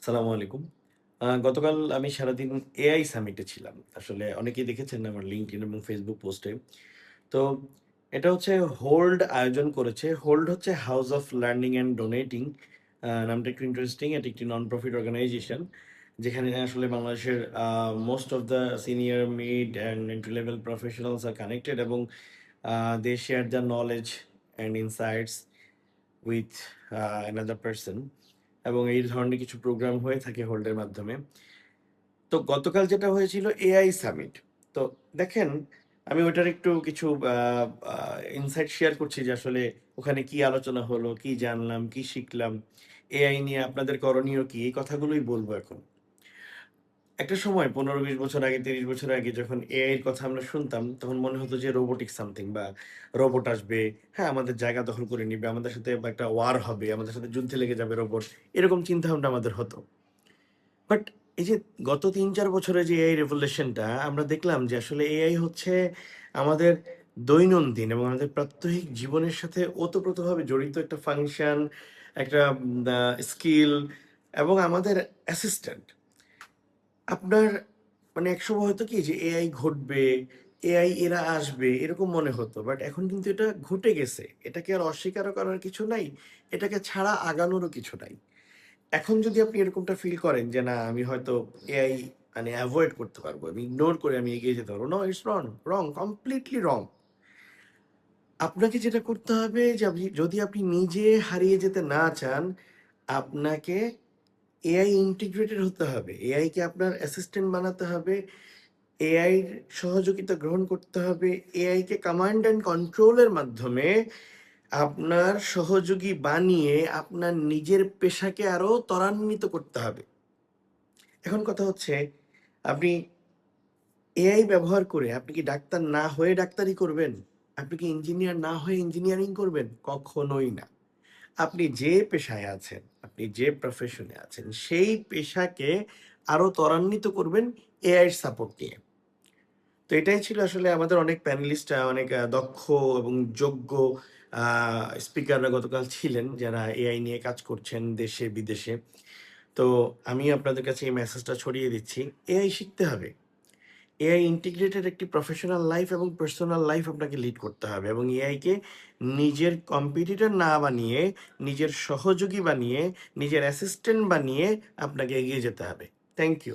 সালামু আলাইকুম। গতকাল আমি সারাদিন এআই সামিটে ছিলাম। আসলে অনেকেই দেখেছেন আমার LinkedIn এবং Facebook পোস্টে। তো এটা হচ্ছে হোল্ড আয়োজন করেছে। হোল্ড হচ্ছে house of learning and donating. নামটা একটু ইন্টারেস্টিং। এটি একটি নন প্রফিট অর্গানাইজেশন। যেখানে আসলে বাংলাদেশের most of the senior, mid and entry level professionals আর কানেক্টেড এবং they share their knowledge and insights with another person এবং এই ধরনের কিছু প্রোগ্রাম হয়ে থাকে হোল্ডের মাধ্যমে। তো গতকাল যেটা হয়েছিল এআই সামিট। তো দেখেন আমি ওইটার একটু কিছু আ আ ইনসাইট শেয়ার করছি যে আসলে ওখানে কি আলোচনা হলো, কি জানলাম, কি শিখলাম, এআই নিয়ে আপনাদের করণীয় কি? এই কথাগুলোই বলবো এখন। একটা সময় ১৫-২০ বছর আগে, ৩০ বছর আগে যখন এআই এর কথা আমরা শুনতাম, তখন মনে হতো যে রোবোটিক সামথিং বা রোবট আসবে, হ্যাঁ, আমাদের জায়গা দখল করে নিবে, আমাদের সাথে বা একটা ওয়ার হবে, আমাদের সাথে যুদ্ধে লেগে যাবে রোবট। এরকম চিন্তাভাবনা আমাদের হতো। বাট এই যে গত ৩-৪ বছরে যে এআই রেভোলিউশনটা আমরা দেখলাম যে আসলে এআই হচ্ছে আমাদের দৈনন্দিন এবং আমাদের প্রাত্যহিক জীবনের সাথে ওতপ্রোতভাবে জড়িত একটা ফাংশন, একটা স্কিল এবং আমাদের অ্যাসিস্ট্যান্ট। আপনার মানে একসময় হয়তো কি যে এআই ঘটবে, এআই এরা আসবে এরকম মনে হতো। বাট এখন কিন্তু এটা ঘটে গেছে। এটাকে আর অস্বীকারও করার কিছু নাই। এটাকে ছাড়া আগানোরও কিছু নাই। এখন যদি আপনি এরকমটা ফিল করেন যে না আমি হয়তো এআই মানে এভয়েড করতে পারবো। আমি ইগনোর করে আমি এগিয়ে যেতে পারবো। No it's wrong, completely wrong. আপনাকে যেটা করতে হবে যে যদি আপনি নিজে হারিয়ে যেতে না চান, আপনাকে এআই ইন্টিগ্রেটেড হতে হবে। এআই কে আপনার অ্যাসিস্ট্যান্ট বানাতে হবে। এআই এর সহযোগিতা গ্রহণ করতে হবে। AI K command and control এর মাধ্যমে আপনার সহযোগী বানিয়ে আপনার নিজের পেশাকে আরো ত্বরান্বিত করতে হবে। এখন কথা হচ্ছে আপনি এআই ব্যবহার করে আপনি কি ডাক্তার না হয়ে ডাক্তারি করবেন? আপনি কি ইঞ্জিনিয়ার না হয়ে ইঞ্জিনিয়ারিং করবেন? কখনোই না। আপনি যে পেশায় আছেন, আপনি যে প্রফেশনে আছেন, সেই পেশাকে আরো ত্বরান্বিত করবেন এআই এর সাপোর্ট নিয়ে। তো এটাই ছিল আসলে আমাদের অনেক প্যানেলিস্টরা অনেক দক্ষ এবং যোগ্য আ স্পিকাররা গতকাল ছিলেন, যারা এআই নিয়ে কাজ করছেন দেশে বিদেশে। তো আমি আপনাদের কাছে এই মেসেজটা ছড়িয়ে দিচ্ছি। এআই শিখতে হবে। এআই ইন্টিগ্রেটেড একটি প্রফেশনাল লাইফ এবং পার্সোনাল লাইফ আপনাকে লিড করতে হবে এবং এআইকে নিজের কম্পিটিটর না বানিয়ে, নিজের সহযোগী বানিয়ে, নিজের অ্যাসিস্ট্যান্ট বানিয়ে আপনাকে এগিয়ে যেতে হবে। Thank you.